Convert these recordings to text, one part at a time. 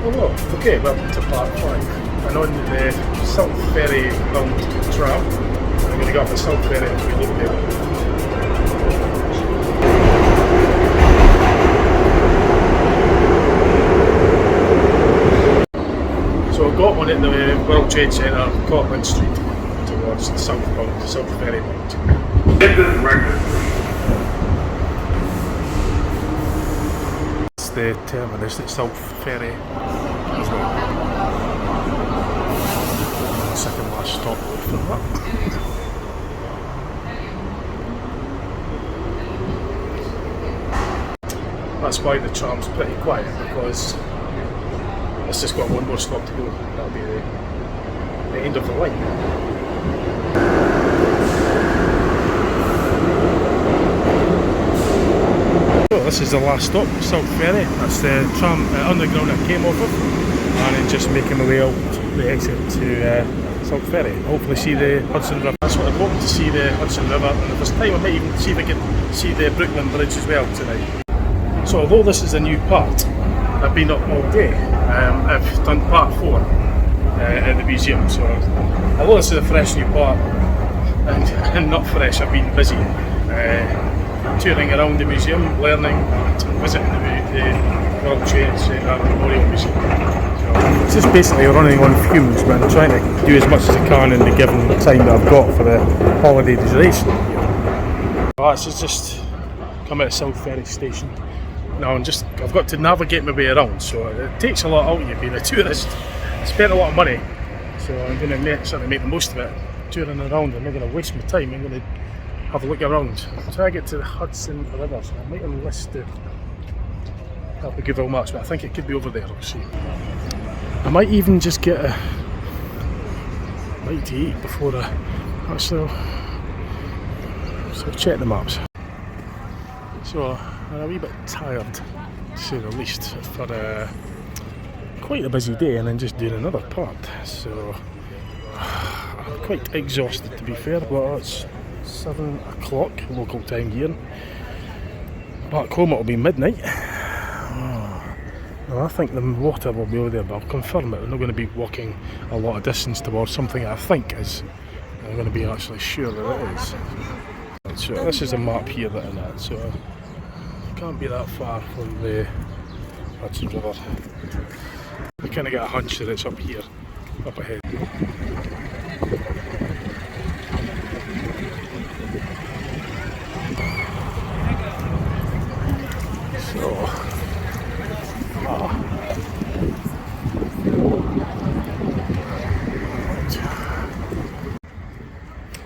Hello, okay, welcome to part 5. And on the South Ferry round tram, I'm going to go up the South Ferry and we look there. So I got on at the World Trade Centre, Cortlandt Street, towards the southbound, South Ferry bound. Get this record. It's the terminus at South Ferry. Second last stop for that. That's why the tram's pretty quiet, because it's just got one more stop to go. That'll be the end of the line. So this is the last stop, South Ferry. That's the tram underground I came off of, and then just making my way out the exit to South Ferry. Hopefully see the Hudson River. That's what I'm hoping to see, the Hudson River, and if there's time I might even see if I can see the Brooklyn Bridge as well tonight. So although this is a new part, I've been up all day. I've done part 4 at the museum, so although this is a fresh new part and not fresh, I've been busy touring around the museum, learning, visiting the World Trade Centre Memorial Museum. So it's just basically running on fumes, but I'm trying to do as much as I can in the given time that I've got for the holiday duration. This is just come out of South Ferry Station. Now I've got to navigate my way around, so it takes a lot out of you being a tourist. I spent a lot of money, so I'm going to certainly make the most of it. Touring around, I'm not going to waste my time. I'm going to have a look around. So I get to the Hudson River, so I might enlist the help with Google Maps, but I think it could be over there. We'll see. I might even just get a bite to eat before I actually check the maps. So I'm a wee bit tired, to say the least, for quite a busy day and then just doing another part. So I'm quite exhausted, to be fair. Well, it's 7 o'clock local time here. Back home it'll be midnight. Well, I think the water will be over there, but I'll confirm it. I'm not going to be walking a lot of distance towards something I think is. I'm going to be actually sure that it is. So this is a map here that I'm at, so it can't be that far from the Hudson River. I kind of get a hunch that it's up here, up ahead.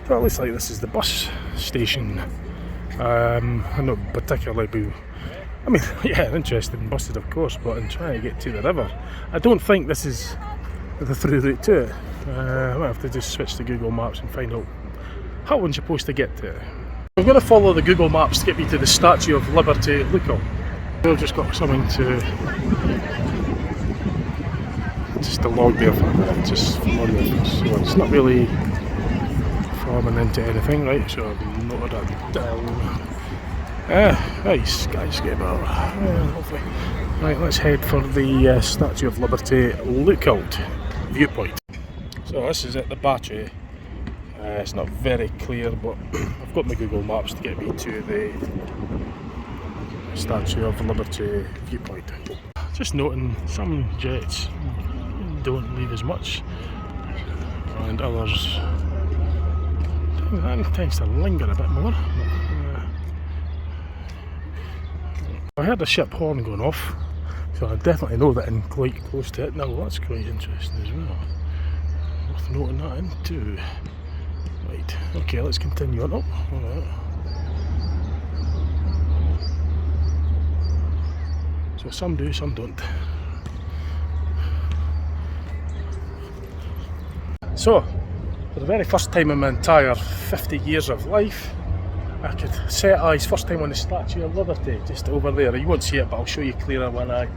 So it looks like this is the bus station. I'm not particularly yeah, interested in buses of course, but I'm trying to get to the river. I don't think this is the through route to it. I might have to just switch to Google Maps and find out how I'm supposed to get to it. I'm going to follow the Google Maps to get me to the Statue of Liberty lookout. I've just got something to log there for a minute, just for more reference. So it's not really forming into anything, right? So I've noted that down. Right, skyscraper. Hopefully. Right, let's head for the Statue of Liberty lookout viewpoint. So this is at the Battery. It's not very clear, but I've got my Google Maps to get me to the Statue of Liberty viewpoint. Just noting some jets don't leave as much, and others tends to linger a bit more. I heard a ship horn going off, so I definitely know that I'm quite close to it. Now that's quite interesting as well. Worth noting that in too. Right, okay, let's continue on up. Alright. So some do, some don't. So, for the very first time in my entire 50 years of life, I could set eyes first time on the Statue of Liberty, just over there. You won't see it, but I'll show you clearer when I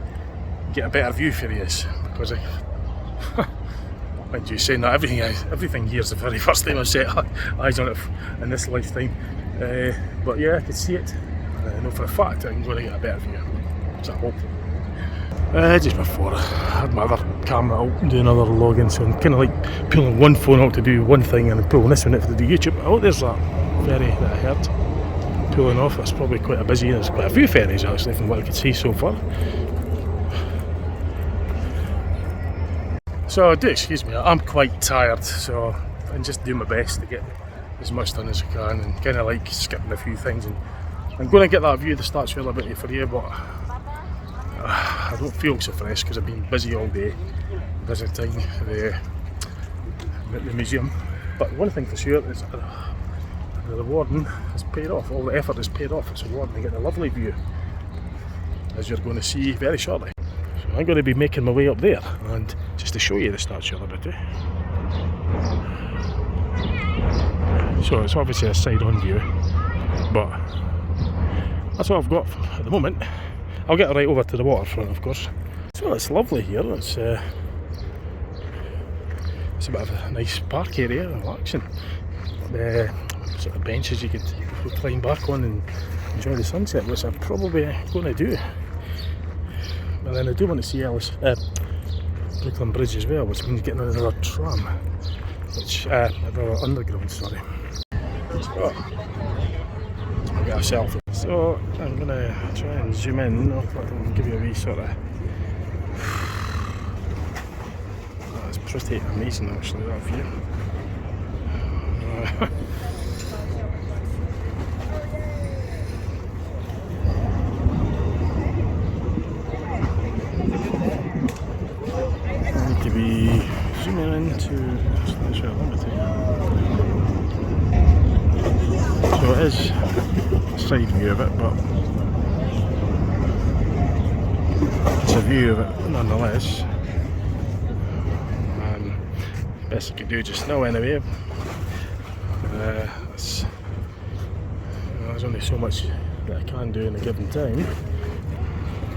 get a better view for you, because mind you, saying that everything here is the very first time I've set eyes on it in this lifetime. But yeah, I could see it. I know for a fact I'm going to get a better view. So hopefully. Just before I had my other camera out doing other login, so I'm kind of like pulling one phone out to do one thing and pulling this one out to do YouTube. Oh, there's that ferry that I heard pulling off. That's probably quite a busy. There's quite a few ferries actually from what I could see so far. So do excuse me, I'm quite tired, so I'm just doing my best to get as much done as I can and kind of like skipping a few things. And I'm going to get that view of the Statue of Liberty for you, but I don't feel so fresh because I've been busy all day visiting the museum. But one thing for sure is the rewarding has paid off. All the effort has paid off. It's rewarding to get a lovely view, as you're going to see very shortly. So I'm going to be making my way up there, and just to show you the Statue of Liberty. So it's obviously a side-on view, but that's what I've got at the moment. I'll get right over to the waterfront, of course. So it's lovely here. It's a bit of a nice park area, relaxing. Sort of benches you could climb back on and enjoy the sunset, which I'm probably going to do. But then I do want to see Brooklyn Bridge as well, which means getting on another tram, which another underground, sorry. So I'll get a selfie. So I'm going to try and zoom in. I'll give you a wee sort of. That's pretty amazing actually, that view. I need to be zooming into Statue of Liberty. So it is a side view of it, but it's a view of it nonetheless. Best I could do just now anyway. There's only so much that I can do in a given time.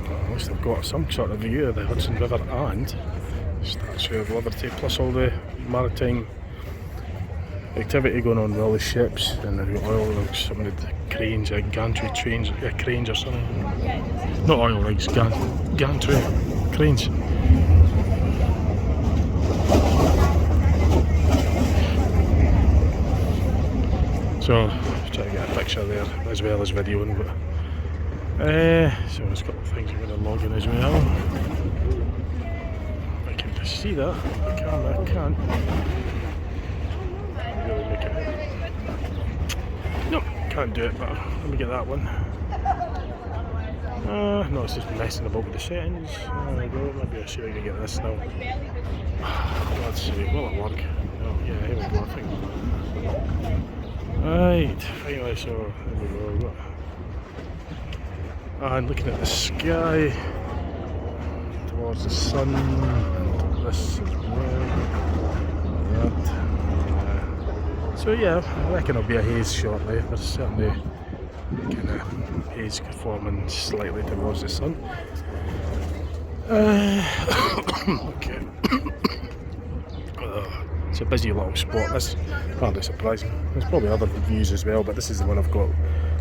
But at least I've got some sort of view of the Hudson River and Statue of Liberty, plus all the maritime activity going on with all the ships and the oil rigs, some of the cranes, gantry trains, cranes or something. Not oil rigs, gantry cranes. So try to get a picture there as well as videoing, but so there's a couple of things I'm going to log in as well. I can just see that on the camera, I can't really make it. No, can't do it, but let me get that one. No, it's just messing about with the settings. There we go, maybe I should I can get this now. God's sake, will it work? Oh yeah, here we go, I think. Right, finally, so there we go. And looking at the sky towards the sun, and this as well. That. So yeah, I reckon it'll be a haze shortly. There's certainly kind of haze forming slightly towards the sun. Okay. It's a busy little spot. That's hardly surprising. There's probably other views as well, but this is the one I've got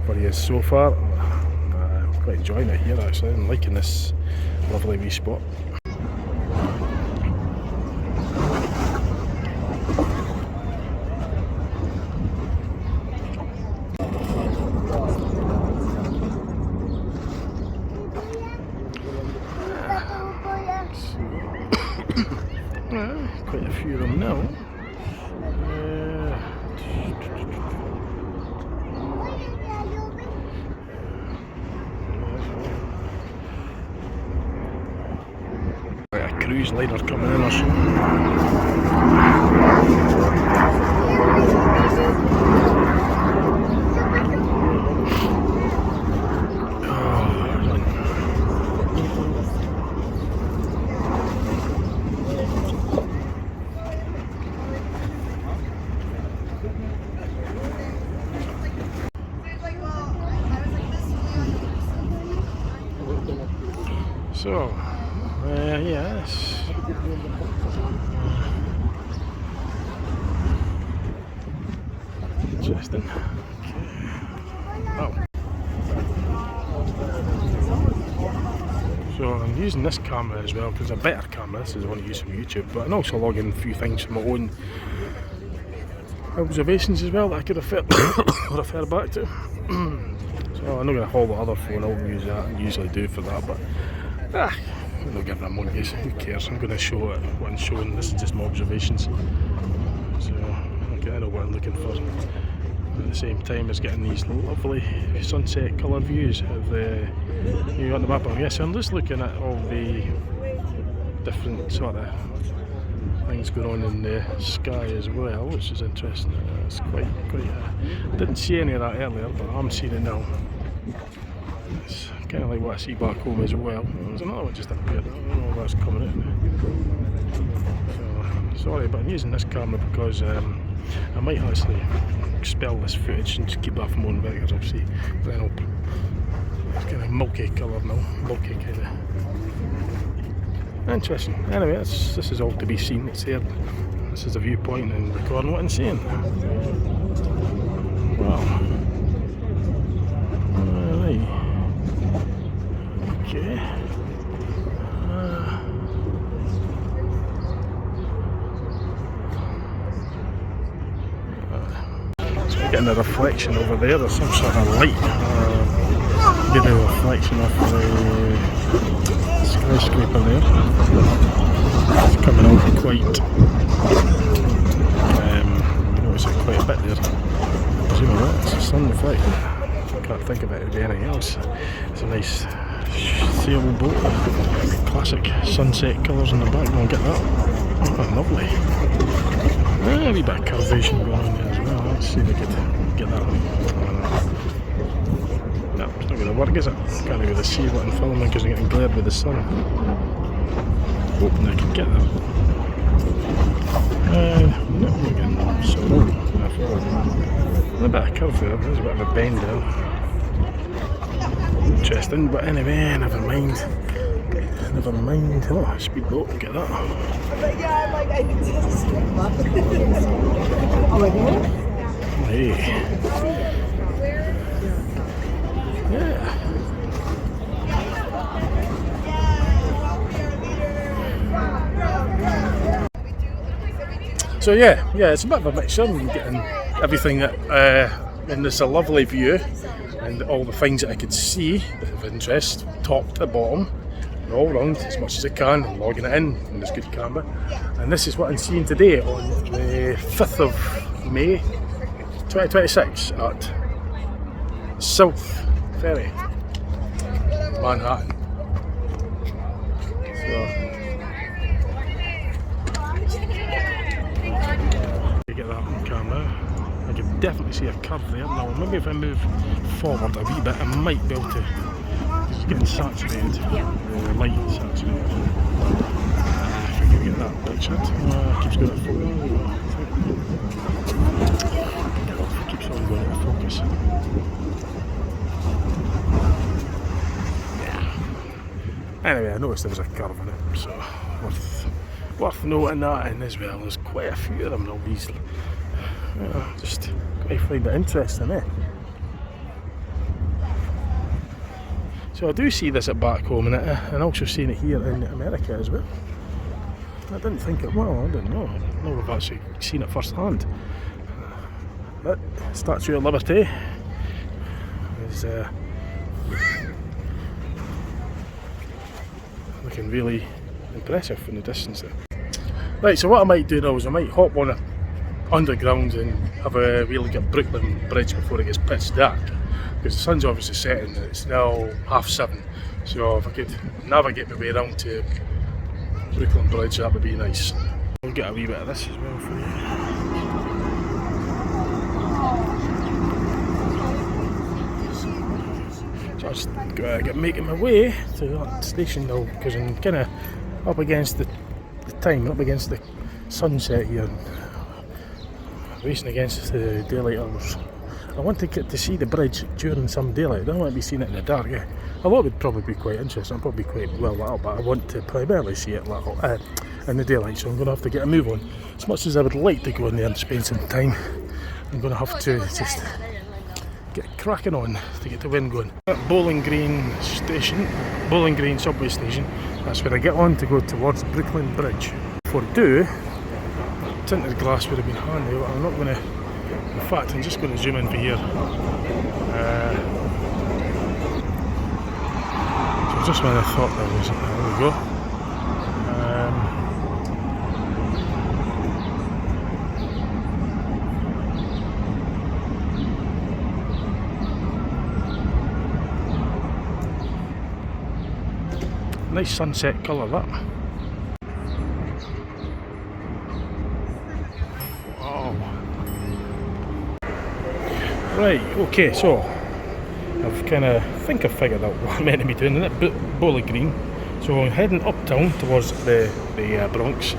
for you so far. I'm quite enjoying it here actually. I'm liking this lovely wee spot. Quite a few of them now. Like a cruise liner coming in or something. So, yes. Interesting. Okay. Oh. So I'm using this camera as well because it's a better camera. This is the one I use for YouTube, but I'm also logging a few things from my own observations as well that I could refer back to. So I'm not going to hold the other phone out and use that. I usually do for that, but I'm not giving them one use. Who cares? I'm going to show it what I'm showing. This is just my observations. So okay, I know what I'm looking for. At the same time as getting these lovely sunset colour views of the on the map. Yes, I'm just looking at all the different sort of things going on in the sky as well, which is interesting. It's quite. I didn't see any of that earlier, but I'm seeing it now. It's kind of like what I see back home as well. There's another one just appeared. I don't know if that's coming in. So, sorry, but I'm using this camera because I might actually expel this footage and just keep that for my own videos. Obviously, then it's kind of milky colour now, milky kind of. Interesting. Anyway, this is all to be seen. It's there. This is a viewpoint and recording what I'm seeing. Wow. Alright. Okay. So getting a reflection over there. There's some sort of light. Maybe a reflection off the skyscraper there. It's coming out quite. You notice it quite a bit there. Presumably it's a sun reflecting. I can't think of it to be anything else. It's a nice sailboat. Classic sunset colours in the background. Get that. Oh, lovely. A wee bit of curvation going on there as well. Let's see if I can get that one. No, it's not going to work, is it? Can't really see what I'm filming because I'm getting glared with the sun. Hoping I can get that. No, again, so a bit of curve there, there's a bit of a bend there. Interesting, but anyway, never mind. Never mind. Oh, speedboat, get that. Hey. Yeah. So yeah, it's a bit of a mixture. I'm getting everything that, and it's a lovely view, and all the things that I could see of interest, top to bottom, and all round as much as I can. I'm logging it in this good camera, and this is what I'm seeing today on the 5th of May, 2026 at South Ferry, Manhattan. You get that on camera. I can definitely see a curve there. Now, maybe if I move forward a wee bit, I might be able to. It's getting saturated. The light saturated. If I can get that pictured. Keeps going out of focus. It keeps on going out of focus. Anyway, I noticed there was a curve in it, so worth noting that in as well. There's quite a few of them now, these. Just quite find it interesting, eh? So I do see this at back home, and also seeing it here in America as well. I didn't think it, well, I didn't know. I know we've actually seen it firsthand. But Statue of Liberty is looking really impressive in the distance there. Right, so what I might do now is I might hop on a underground and have a wee look at Brooklyn Bridge before it gets pitch dark, because the sun's obviously setting and it's now 7:30, so if I could navigate my way around to Brooklyn Bridge, that would be nice. We'll get a wee bit of this as well for you. So I just making my way to that station now, because I'm kind of up against the time, up against the sunset here, racing against the daylight hours. I want to get to see the bridge during some daylight. I don't want to be seeing it in the dark. Although it would probably be quite interesting, probably quite well lit up, but I want to primarily see it lit up in the daylight, so I'm going to have to get a move on. As much as I would like to go in there and spend some time, I'm going to have to just get cracking on to get the wind going. At Bowling Green Station, Bowling Green subway station, that's where I get on to go towards Brooklyn Bridge. Before I do, tinted glass would have been handy, but I'm not going to. In fact, I'm just going to zoom in for here. So just when I thought there wasn't, there we go. Nice sunset colour that. Wow. Right, okay, so I've think I've figured out what I'm meant to be doing in it. Bowling Green. So I'm heading uptown towards the Bronx.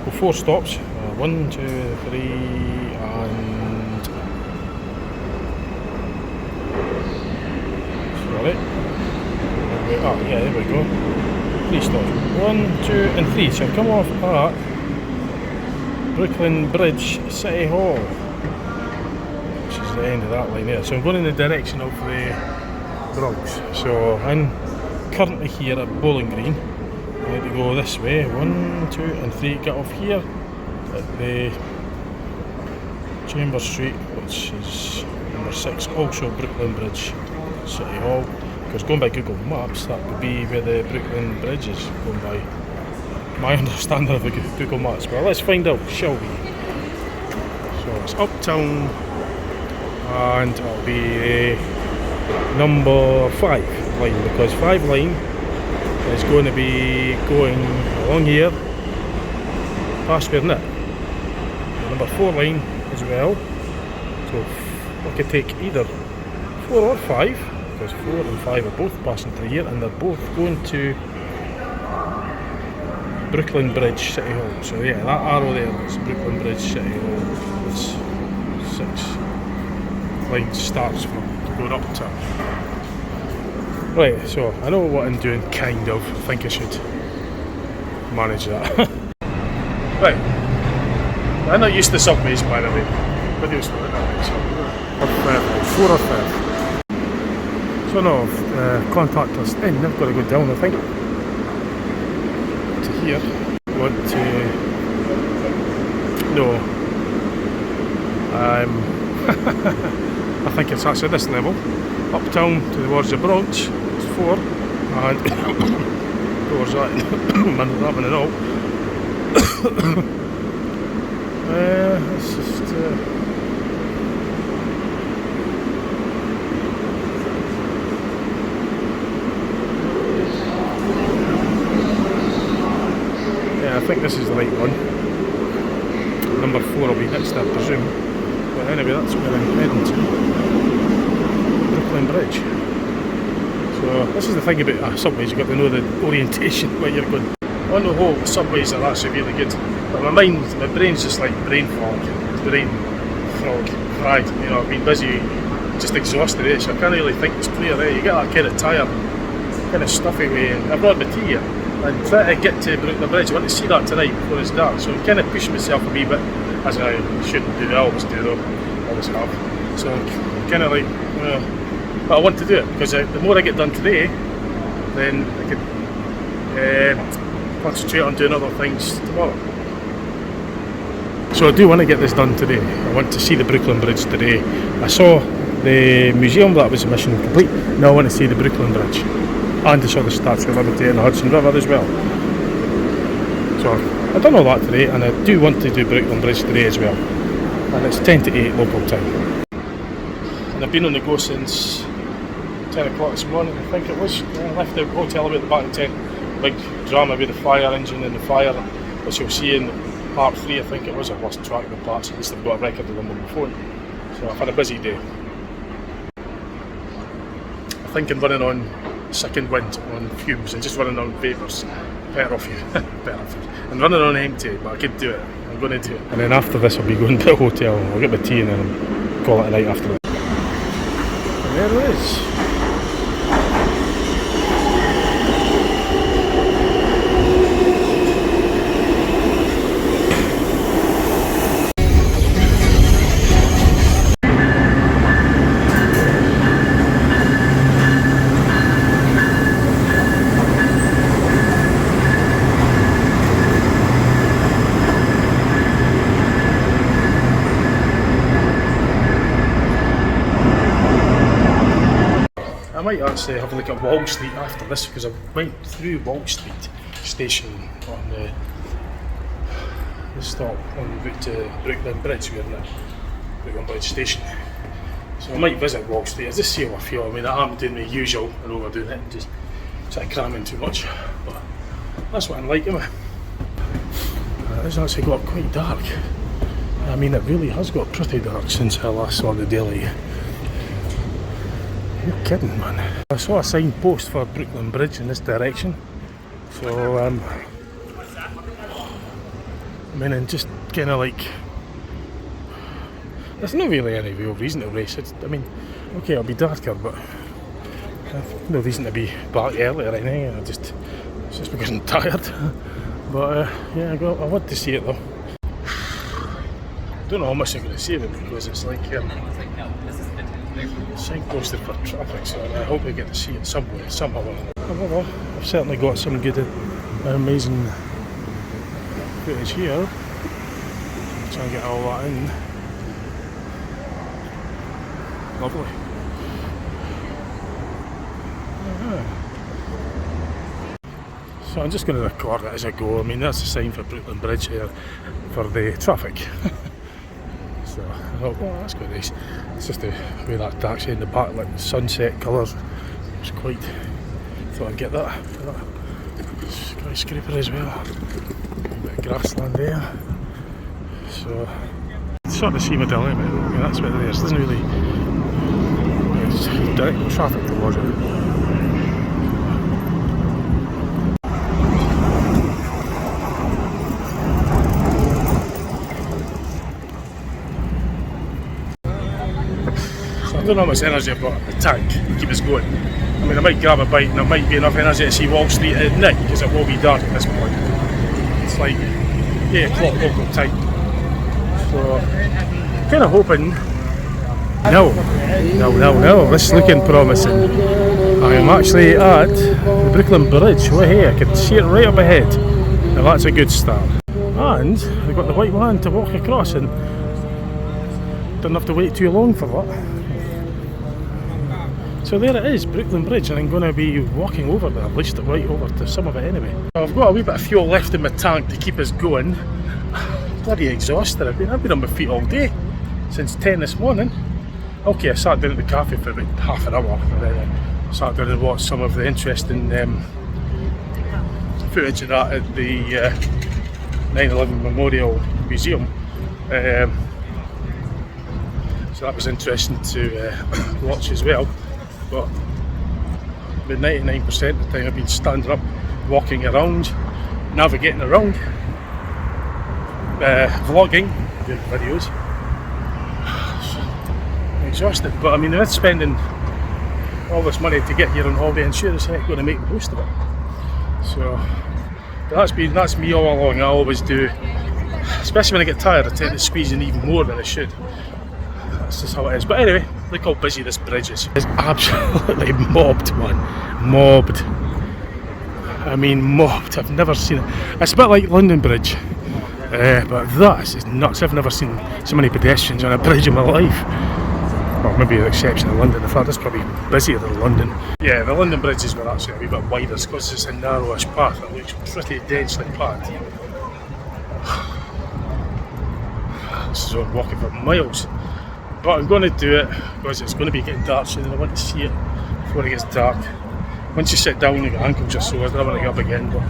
Go 4 stops. 1, 2, 3 and sorry. Oh yeah, there we go. 3 stops. 1, 2 and 3. So I've come off at Brooklyn Bridge City Hall, which is the end of that line there. So I'm going in the direction of the Bronx. So I'm currently here at Bowling Green. I need to go this way. 1, 2 and 3. Get off here at the Chamber Street, which is number 6, also Brooklyn Bridge City Hall. Because going by Google Maps, that would be where the Brooklyn Bridge is, going by my understanding of the Google Maps. Well, let's find out, shall we? So it's uptown, and it'll be number 5 line, because 5 line is going to be going along here, past where it. Number 4 line as well. So I could take either 4 or 5. Because 4 and 5 are both passing through here, and they're both going to Brooklyn Bridge City Hall. So yeah, that arrow there is Brooklyn Bridge City Hall. This 6 line starts from going up to. Right, so I know what I'm doing, kind of. I think I should manage that. Right, I'm not used to subways, by the way. But used to it, so 4 or 5. So no, contact us in. I've got to go down, I think, to here. Want to no. I think it's actually this level. Uptown towards the Bronx. It's 4, and towards that. Man, that one and all. It's just. I think this is the right one. Number 4 will be next, I presume. But anyway, that's where I'm heading to. Brooklyn Bridge. So this is the thing about subways, you've got to know the orientation where you're going. On the whole, the subways are actually really good. But my brain's just like brain fog, brain frog, fried. You know, I've been busy, just exhausted, so I can't really think clear. You get that kind of tired, kind of stuffy way. And I've brought my tea here. And try to get to Brooklyn Bridge. I want to see that tonight before it's dark, so I'm kind of pushing myself a wee bit, as I shouldn't do. I always do though, always have. So I'm kind of like, but I want to do it because the more I get done today, then I can concentrate on doing other things tomorrow. So I do want to get this done today. I want to see the Brooklyn Bridge today. I saw the museum, that was mission complete. Now I want to see the Brooklyn Bridge. And I saw the Statue of Liberty and the Hudson River as well. So I've done all that today, and I do want to do Brooklyn Bridge today as well. And it's 10 to 8 local time. And I've been on the go since 10 o'clock this morning, I think it was. I left the hotel about the back of 10. Big drama with the fire engine and the fire, which you'll see in part 3, I think it was. I've lost track of the parts, at least I've got a record of them on my phone. So I've had a busy day. I think I'm running on second wind, on fumes, and just running on vapours. Better off you. I'm running on empty, but I could do it. I'm going to do it. And then after this I'll be going to the hotel. I'll get my tea and then call it a night after that. And there it is. might actually have a look at Wall Street after this, because I went through Wall Street station on the stop on the route to Brooklyn Bridge. We're in the Brooklyn Bridge station. So I might visit Wall Street. I just see how I feel. I mean, I am doing the usual and overdoing it and just sort of cramming too much. But that's what I'm liking. It's actually got quite dark. I mean, it really has got pretty dark since I last saw the daily. You're kidding, man. I saw a signpost for Brooklyn Bridge in this direction. So, I mean, and just kind of like, there's not really any real reason to race. I mean, okay, it'll be darker, but I've no reason to be back earlier or anything. It's just because I'm tired. But yeah, I want to see it though. Don't know how much I'm going to see of it, because it's like signposted for traffic, so I hope I get to see it somewhere, somehow. However, I've certainly got some good, amazing footage here. Try and get all that in. Lovely. So I'm just going to record it as I go. I mean, that's the sign for Brooklyn Bridge here for the traffic. So I thought, oh, that's quite nice. It's just the way that taxi in the back, like the sunset colours. It's quite. Thought I'd get that. Skyscraper as well. A bit of grassland there. So sort of see my dilemma. I mean, that's what it is. It doesn't really. It's direct traffic towards it. I don't know how much energy I've got in the tank to keep us going. I mean, I might grab a bite and there might be enough energy to see Wall Street at night, because it will be dark at this point. It's like 8 o'clock local time. So, kind of hoping. No, this is looking promising. I am actually at the Brooklyn Bridge. Oh hey, I can see it right up ahead. Now that's a good start. And we've got the white line to walk across, and don't have to wait too long for that. So there it is, Brooklyn Bridge, and I'm going to be walking over there, at least right over to some of it anyway. So I've got a wee bit of fuel left in my tank to keep us going. Bloody exhausted. I've been on my feet all day, since 10 this morning. Okay, I sat down at the cafe for about half an hour, and then I sat down and watched some of the interesting footage of that at the 9/11 Memorial Museum. So that was interesting to watch as well. But about 99% of the time I've been standing up, walking around, navigating around, vlogging, doing videos. I'm exhausted, but I mean, with spending all this money to get here on holiday, and sure as heck going to make the most of it. So that's me all along. I always do, especially when I get tired. I tend to squeeze in even more than I should. That's just how it is. But anyway, look how busy this bridge is. It's absolutely mobbed, man. Mobbed. I mean, mobbed. I've never seen it. It's a bit like London Bridge. But that is nuts. I've never seen so many pedestrians on a bridge in my life. Well, maybe the exception of London. In fact, it's probably busier than London. Yeah, the London bridges were actually a wee bit wider because it's a narrowish path. It looks pretty densely packed. So I'm walking for miles. But I'm going to do it because it's going to be getting dark soon and I want to see it before it gets dark. Once you sit down, your ankles are sore, I don't want to get up again, but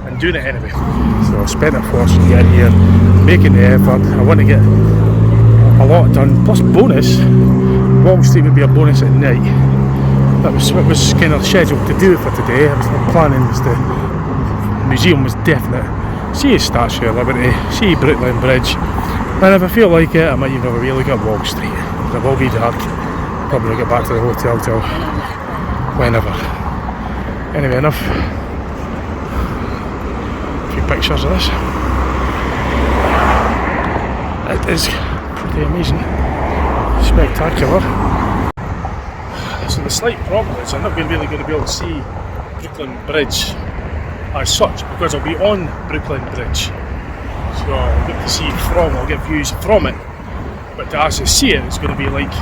I'm doing it anyway. So I spent a fortune getting here, making the effort. I want to get a lot done, plus bonus. Wall Street would be a bonus at night. That was what was kind of scheduled to do for today. I was planning was the museum was definite. See a Statue of Liberty, see Brooklyn Bridge. And if I feel like it, I might even have a wee look at Wall Street. It will be dark. Probably not get back to the hotel till whenever. Anyway, enough. A few pictures of this. It is pretty amazing. Spectacular. So the slight problem is I'm not really going to be able to see Brooklyn Bridge as such because I'll be on Brooklyn Bridge. So I'll get to see I'll get views from it, but to actually see it, it's going to be like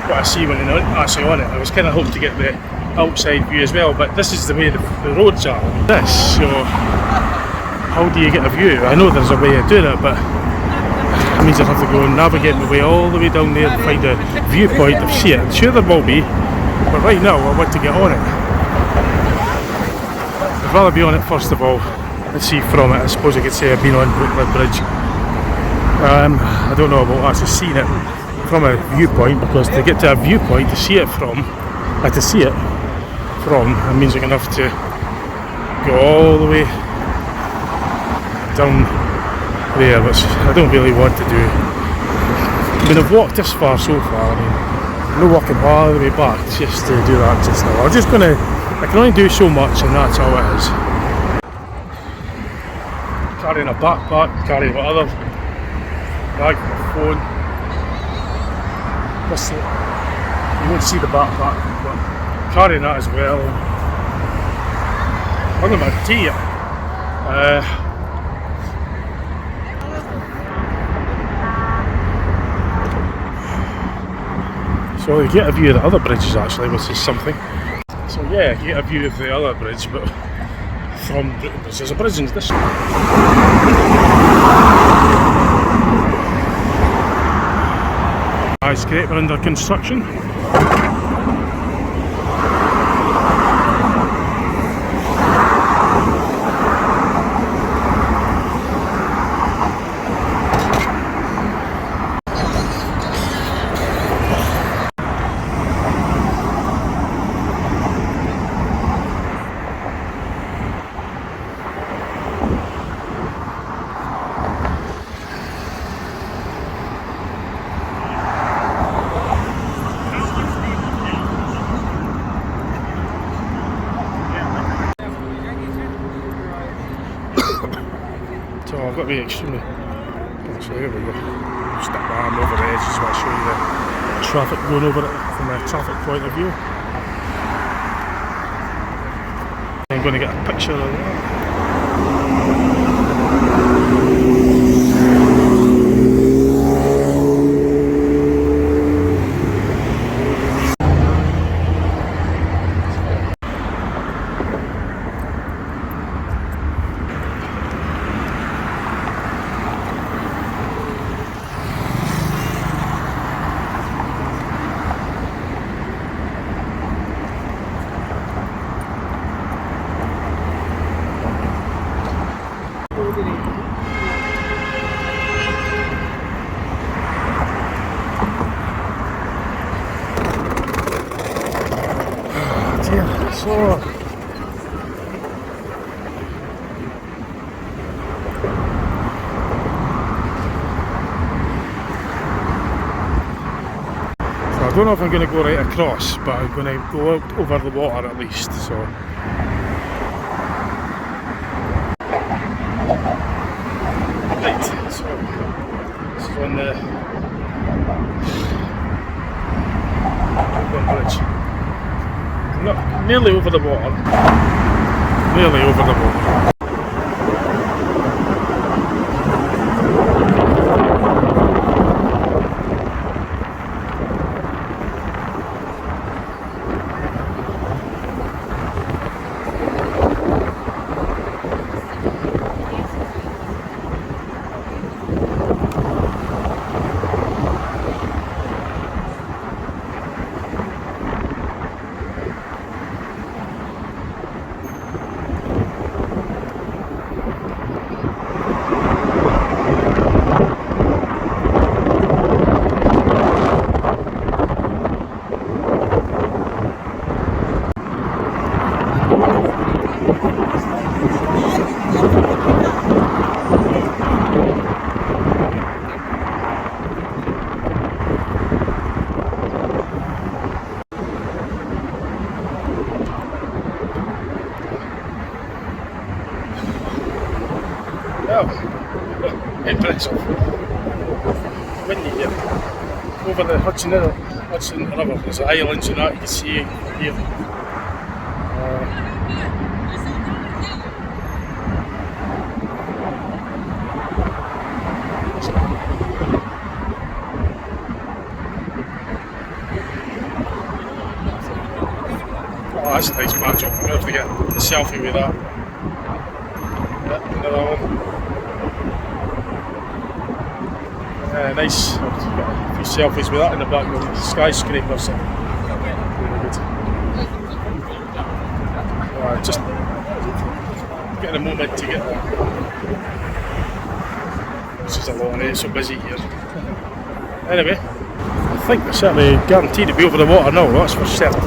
what I see when I'm actually on it. I was kind of hoping to get the outside view as well, but this is the way the roads are. So how do you get a view? I know there's a way of doing it, but it means I'd have to go and navigate my way all the way down there and find a viewpoint to see it. I'm sure there will be, but right now I want to get on it. I'd rather be on it first of all and see from it. I suppose I could say I've been on Brooklyn Bridge. I don't know about actually seeing it from a viewpoint, because to get to a viewpoint to see it from, it means you're going to have to go all the way down there, which I don't really want to do. I mean, I've walked this far so far. I mean, no walking all the way back just to do that just now. I can only do so much, and that's all it is. Carrying a backpack, carrying my other bag, my phone. You won't see the backpack, but carrying that as well. I'm my tea. So you get a view of the other bridges actually, which is something. So yeah, you get a view of the other bridge, but from Brooklyn Bridge. There's a bridge in this one. Skyscraper under construction. So I've got to be extremely. So here we go. Stick my arm over the edge just to show you the traffic going over it from a traffic point of view. I'm going to get a picture of that. So I don't know if I'm going to go right across, but I'm going to go out over the water at least. So right, so this is on the bridge. Not nearly over the water. Nearly over the water. Impressive. Windy here. Over the Hudson River, there's islands and that you can see here. That's a nice backdrop. I'm going to have to get a selfie with that. Yeah, another one. Nice. I'll get a few selfies with that in the background. Skyscraper or something. Really good. Just getting a moment to get that. This is a long day, it's so busy here. Anyway, I think we're certainly guaranteed to be over the water now, that's for certain.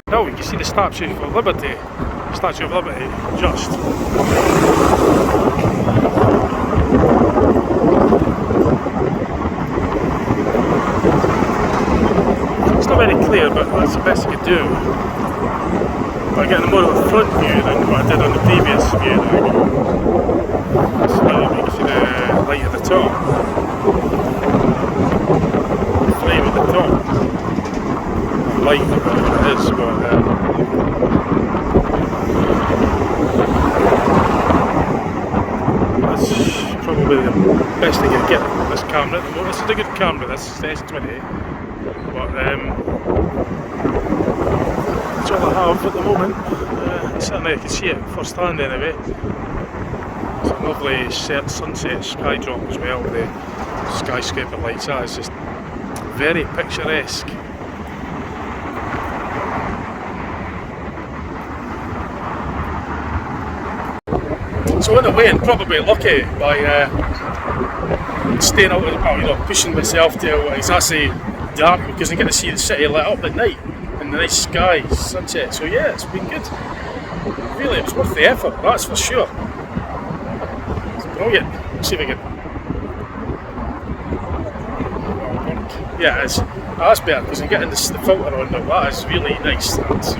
Now you can see the Statue of Liberty. Statue of Liberty, just. It's not very clear, but that's the best you can do. By getting more of a front view than what I did on the previous view. So you can see the light at the top. The flame at the top. Light, whatever it is, but that's probably the best thing you can get with this camera. Well, this is a good camera, this is the S20, but that's all I have at the moment. Certainly I can see it first hand anyway. It's a lovely sunset sky drop as well, with the skyscraper lights. That is just very picturesque. So in a way, I'm probably lucky by staying out, pushing myself till it's actually dark, because I get to see the city lit up at night and the nice sky, sunset. So yeah, it's been good. Really, it's worth the effort, that's for sure. Oh yeah, let's see if I can. Yeah, it's, that's better because I'm getting the filter on now. That is really nice. That, so,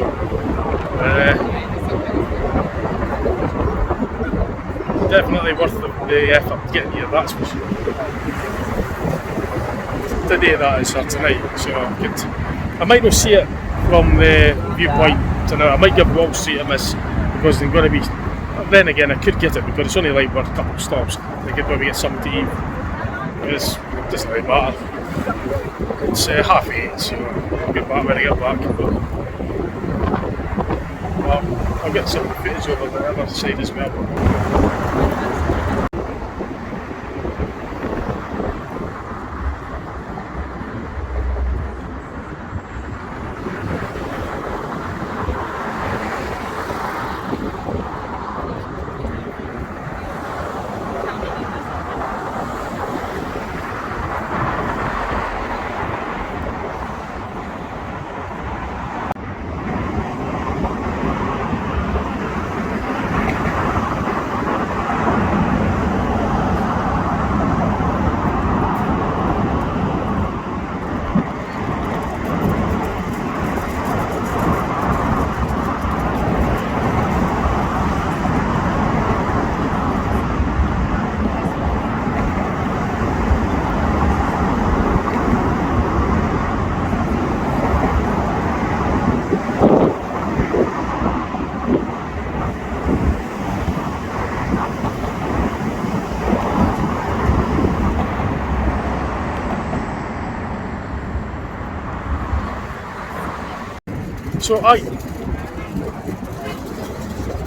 definitely worth the effort getting here, that's for sure. Today that is, or tonight, so good. I might not see it from the viewpoint tonight. I might give Wall Street a miss because they're going to be. Then again, I could get it because it's only like a couple of stops. I could probably get something to eat. It doesn't really matter. It's 8:30, so I'll get back when I get back. But, well, I'll get some footage over the other side as well.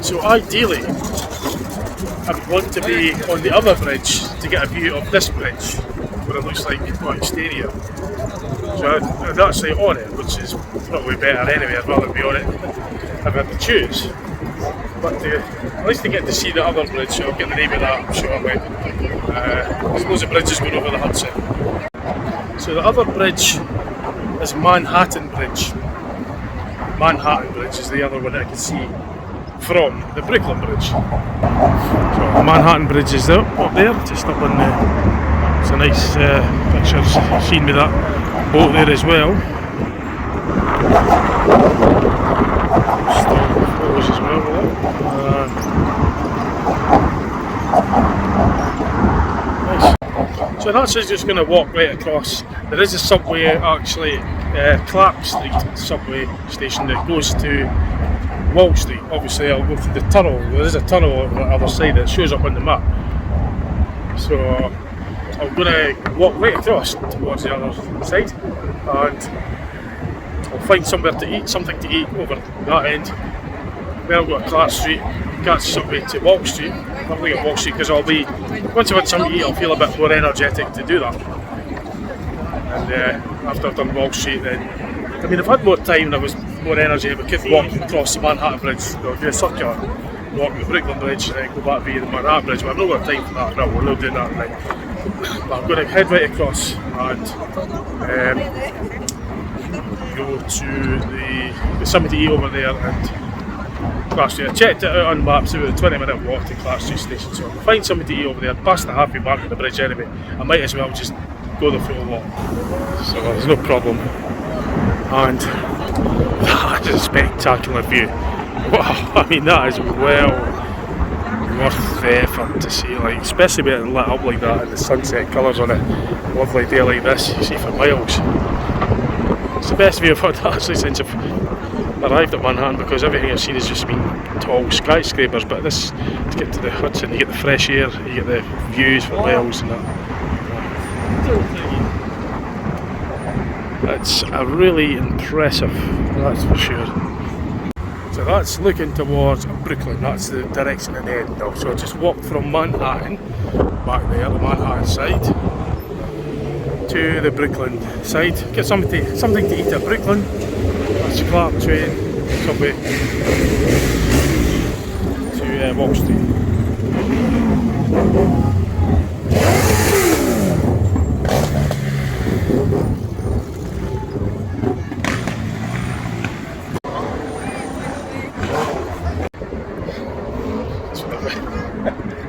So ideally, I would want to be on the other bridge to get a view of this bridge, where it looks like my exterior. So I'd actually on it, which is probably better anyway. I'd rather be on it if I had to choose. But at least to get to see the other bridge, so I'll get the name of that shortly. There's loads of bridges going over the Hudson. So the other bridge is Manhattan Bridge. Manhattan Bridge is the other one that I can see from the Brooklyn Bridge. So the Manhattan Bridge is up there, just up on the. It's a nice picture seen with that boat there as well. Still photos as well with that. Nice. So that's just going to walk right across. There is a subway actually, Clark Street subway station that goes to Wall Street. Obviously I'll go through the tunnel. There is a tunnel on the other side that shows up on the map. So I'm going to walk right across towards the other side and I'll find somewhere to eat, something to eat over that end. Then I'll go to Clark Street, catch the subway to Wall Street. I'm going to get Wall Street because I'll be, once I've had something to eat, I'll feel a bit more energetic to do that. And after I've done Wall Street, then I mean, if I had more time and I was more energy, I could walk across the Manhattan Bridge, or do a circular, walk the Brooklyn Bridge, and then go back via the Manhattan Bridge. But I've not got time for that. No, we're not doing that tonight. But I'm going to head right across and go to the something to eat over there and Clark Street. I checked it out on maps. It was a 20-minute walk to Clark Street station, so I'll find something to eat over there. Past the halfway mark of the bridge anyway. I might as well just go the full walk. So there's no problem. And that is a spectacular view. Wow, I mean that is well worth the effort to see, like, especially when it lit up like that and the sunset colours on it. A lovely day like this, you see for miles. It's the best view I've had actually since I've arrived at Manhattan, because everything I've seen has just been tall skyscrapers, but this, to get to the Hudson, you get the fresh air, you get the views for miles and that. It's a really impressive, that's for sure. So that's looking towards Brooklyn, that's the direction I'm heading now. So I just walked from Manhattan, back there, the Manhattan side, to the Brooklyn side. Get something to eat at Brooklyn. That's Clark train, subway, to Wall Street.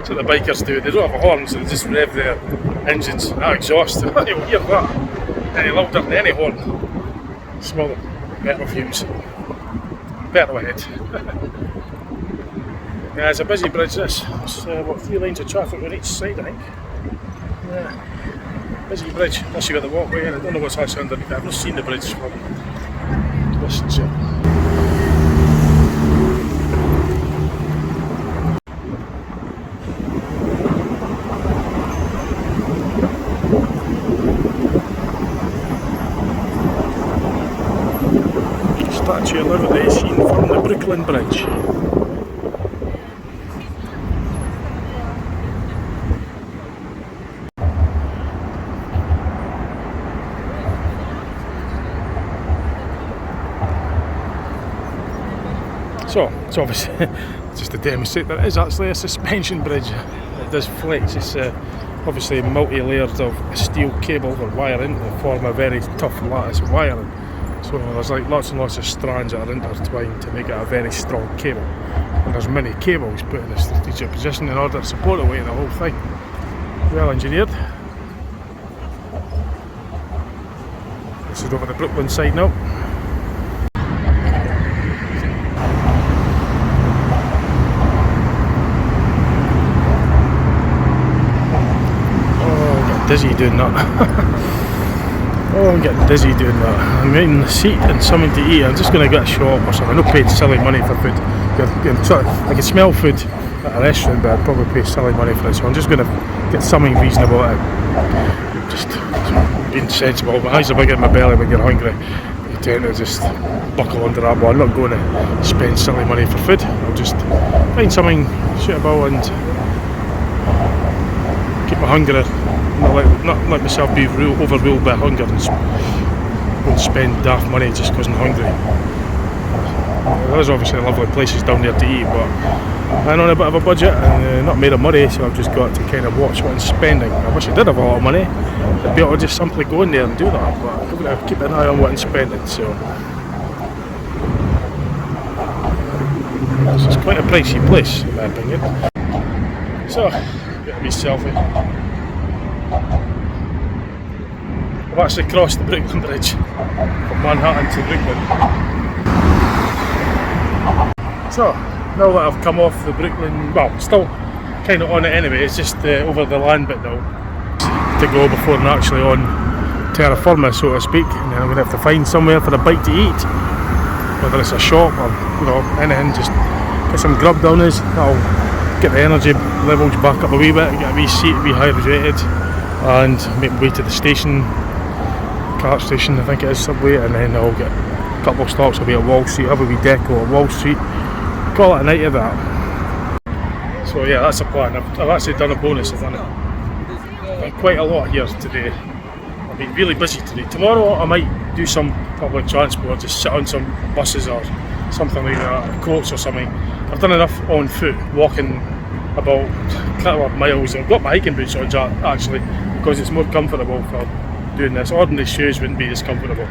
So the the bikers do. They don't have a horn, so they just rev their engines at exhaust. You'll hear that any louder than any horn. Smaller, better fumes. Better ahead. Yeah, it's a busy bridge this. There's what, 3 lanes of traffic on each side, I think. Yeah. Busy bridge, unless you got the walkway in. I don't know what's actually underneath. I've not seen the bridge from distance yet. Statue of Liberty seen from the Brooklyn Bridge. So, it's obviously just to demonstrate that it is actually a suspension bridge. It does flex. It's obviously multi-layered of steel cable or wiring to form a very tough lattice wiring. So there's like lots and lots of strands that are intertwined to make it a very strong cable. And there's many cables put in a strategic position in order to support the weight of the whole thing. Well engineered. This is over the Brooklyn side now. Dizzy doing that. Oh, I'm getting dizzy doing that. I'm eating a seat and something to eat. I'm just going to get a shop or something. I don't pay silly money for food. I can smell food at a restaurant, but I'd probably pay silly money for it. So I'm just going to get something reasonable out. Just being sensible. My eyes are big in my belly when you're hungry. You tend to just buckle under that. But I'm not going to spend silly money for food. I'll just find something suitable and keep my hunger. Not let myself be overruled by hunger and won't spend daft money just because I'm hungry. There's obviously lovely places down there to eat, but I'm on a bit of a budget and not made of money, so I've just got to kind of watch what I'm spending. I wish I did have a lot of money. I'd be able to just simply go in there and do that, but I'm going to keep an eye on what I'm spending. So it's quite a pricey place, in my opinion. So, get a wee selfie. I've actually crossed the Brooklyn Bridge from Manhattan to Brooklyn. So, now that I've come off the Brooklyn, well, still kind of on it anyway, it's just over the land bit now to go before I'm actually on terra firma, so to speak, and then I'm going to have to find somewhere for a bite to eat, whether it's a shop or, you know, anything, just get some grub down us, that'll get the energy levels back up a wee bit, get a wee seat, be hydrated, and make my way to the station. Cart station, I think it is, subway, and then I'll get a couple of stops. I'll be at Wall Street, have a wee deco at Wall Street, call it a night of that. So yeah, that's the plan. I've actually done a bonus. I've done quite a lot here today. I've been really busy today. Tomorrow I might do some public transport, just sit on some buses or something like that, coach or something. I've done enough on foot, walking about a couple of miles. I've got my hiking boots on actually, because it's more comfortable for doing this. Ordinary shoes wouldn't be as comfortable.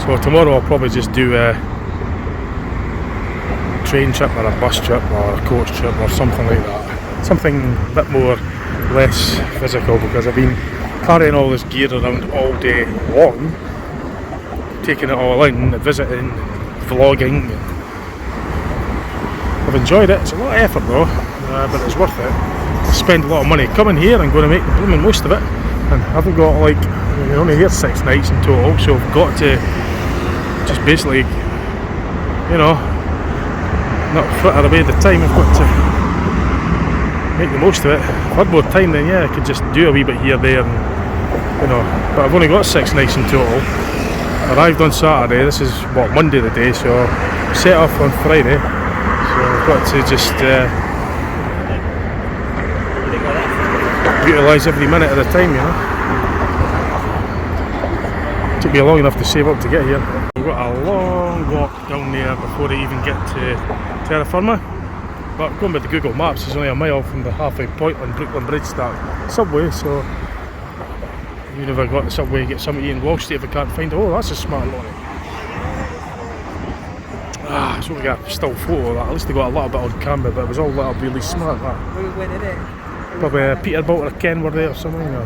So tomorrow I'll probably just do a train trip or a bus trip or a coach trip or something like that. Something a bit more less physical, because I've been carrying all this gear around all day long, taking it all in, visiting, vlogging. I've enjoyed it. It's a lot of effort though, but it's worth it. I spend a lot of money coming here. I'm going to make the blooming most of it. And I haven't got, like, we're only here 6 nights in total, so I've got to just basically, you know, not fritter away the time. I've got to make the most of it. If I had more time, then yeah, I could just do a wee bit here, there, and, you know, but I've only got 6 nights in total. Arrived on Saturday, this is, what, Monday the day, so set off on Friday, so I've got to just utilise every minute of the time, you know. Took me long enough to save up to get here. We've got a long walk down there before I even get to terra firma. But going by the Google Maps, it's only a mile from the halfway point on Brooklyn Bridge start subway, so even if I got the subway, get something to eat in Wall Street if I can't find it. Oh, that's a smart lorry. So we got a still photo of that. At least they got a little bit on camera, but it was all lit up really smart, that. Where did it? Probably a Peterbilt or a Kenworth or something. Or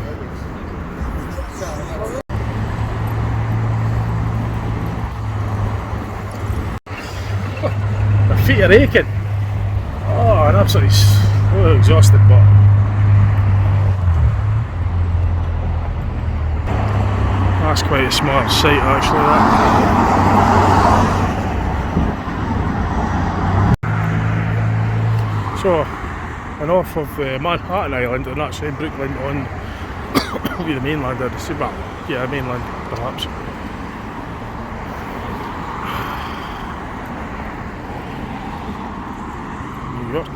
my feet are aching. Oh, I'm absolutely so exhausted, but that's quite a smart sight actually, that. So, and off of Manhattan Island, and actually in Brooklyn on the mainland, I'd say, well, yeah, mainland perhaps. New York.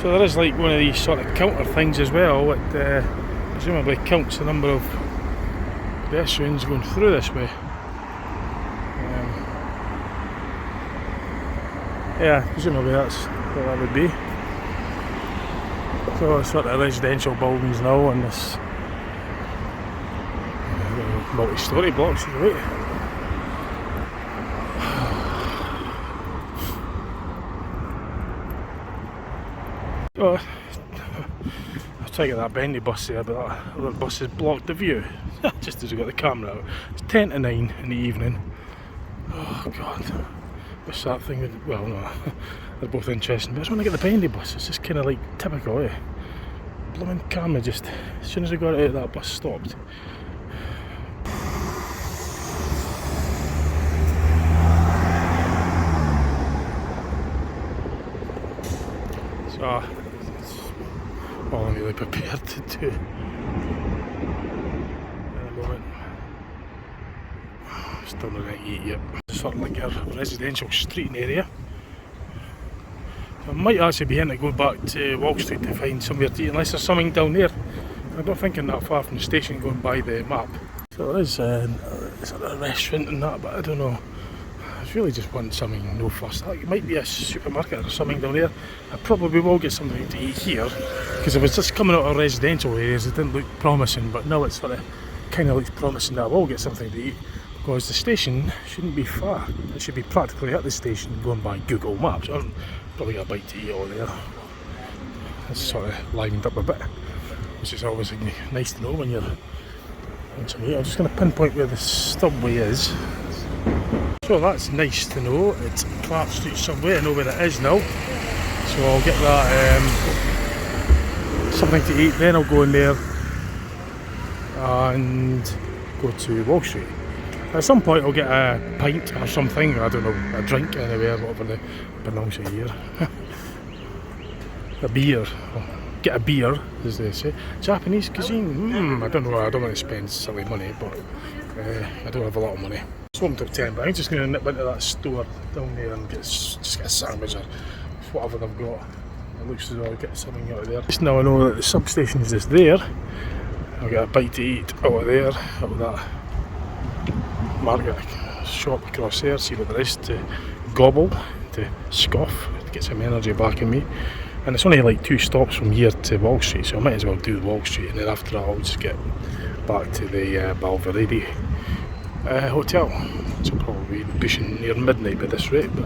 So there is like one of these sort of counter things as well that presumably counts the number of pedestrians going through this way. Yeah, presumably that's what that would be. So sort of residential buildings now and this multi-storey blocks to the right. Oh, I'll try to get that bendy bus there, but that other bus has blocked the view. Just as we got the camera out. It's 10 to 9 in the evening. Oh god. Wish that thing would, well no, they're both interesting, but I just want to get the bendy bus. It's just kind of like typical, eh? Blooming camera just, as soon as I got it out, that bus stopped. So, that's all I'm really prepared to do at the moment. Still not going to eat yet. Sort of like a residential streeting area. So I might actually be in to go back to Wall Street to find somewhere to eat, unless there's something down there. I don't think I'm that far from the station going by the map. So there is a sort of restaurant and that, but I don't know. I really just want something no fuss. It might be a supermarket or something down there. I probably will get something to eat here, because if it's just coming out of residential areas, it didn't look promising, but now it's sort of kind of looks promising that I will get something to eat, because the station shouldn't be far. It should be practically at the station going by Google Maps. I'll probably get a bite to eat over there. That's sort of livened up a bit, which is always nice to know when you're on some eat. I'm just going to pinpoint where the subway is. So that's nice to know. It's Clark Street Subway. I know where it is now. So I'll get that something to eat. Then I'll go in there and go to Wall Street. At some point I'll get a pint or something. I don't know, a drink anyway, whatever they pronounce it here. A beer. Get a beer, as they say. Japanese cuisine. I don't know. I don't want to spend silly money, but I don't have a lot of money. It's home till 10, but I'm just going to nip into that store down there and just get a sandwich or whatever they've got. It looks as though I'll get something out of there. Just now I know that the substation is just there. I'll get a bite to eat out of there, out of that market shop across there, see what there is to gobble, to scoff, to get some energy back in me. And it's only like 2 stops from here to Wall Street, so I might as well do Wall Street, and then after that I'll just get back to the Balveridi hotel. So probably pushing near midnight by this rate, but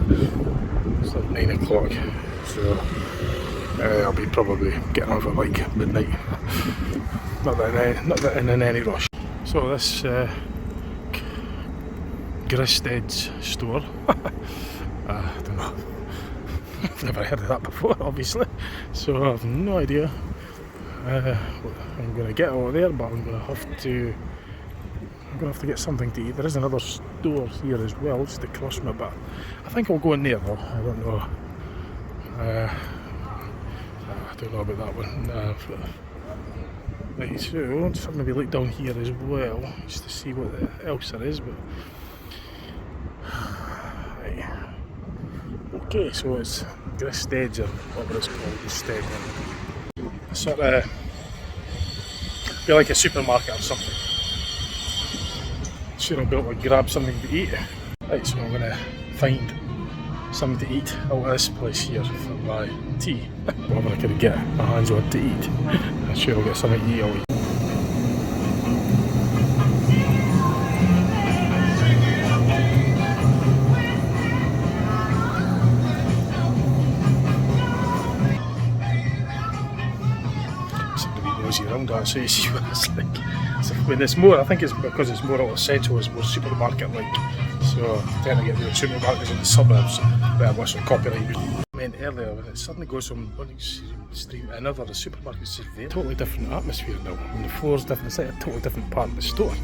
it's like 9 o'clock, so I'll be probably getting off at like midnight. Not that in any rush. So this Gristed's store. I don't know. I've never heard of that before, obviously. So I have no idea what I'm going to get over there, but I'm going to have to get something to eat. There is another store here as well, just across me, but I think I'll go in there though. I don't know. I don't know about that one. Right, so just have maybe look down here as well, just to see what else there is. But right. Okay, so it's Gristed's or whatever it's called, Gristed. It's sort of be like a supermarket or something. Sure, I'll be able to grab something to eat. Right, so I'm going to find something to eat out of this place here for my tea. Whatever I can get my hands on to eat. I'm sure I'll get something to eat. I'll eat. nosy around that, so you see what it's like. So when it's more, I think it's because it's more central, it's more supermarket like. So I tend to get the supermarkets in the suburbs, but I watch some copyright. I meant earlier, when it suddenly goes from one extreme to another, the supermarket's just very totally different atmosphere now. And the floor's different, it's like a totally different part of the store.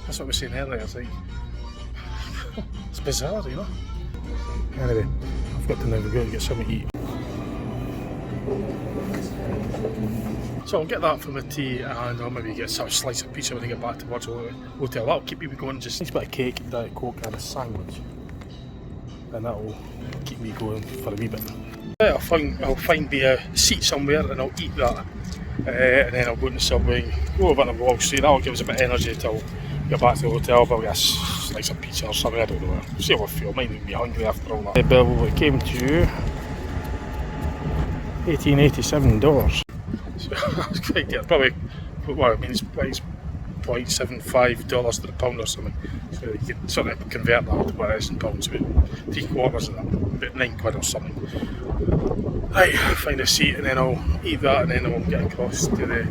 That's what I was saying earlier, it's like, it's bizarre, you know. Anyway, I've got to now go and get something to eat. So I'll get that for my tea, and I'll maybe get some slice of pizza when I get back towards the hotel. That'll keep me going. Just a nice bit of cake, Diet Coke and a sandwich, and that'll keep me going for a wee bit. I'll find me a seat somewhere and I'll eat that, and then I'll go in the subway, go over to Wall Street. That'll give us a bit of energy till get back to the hotel. I'll get a slice of pizza or something, I don't know. We'll see how I feel. I might even be hungry after all that. The bill, it came to $1887. So that's quite dear. Probably, well, I mean, it's $0.75 to the pound or something. So you can sort of convert that to what it is in pounds, about 3/4 of that, about £9 or something. Right, find a seat and then I'll eat that, and then I'll get across to the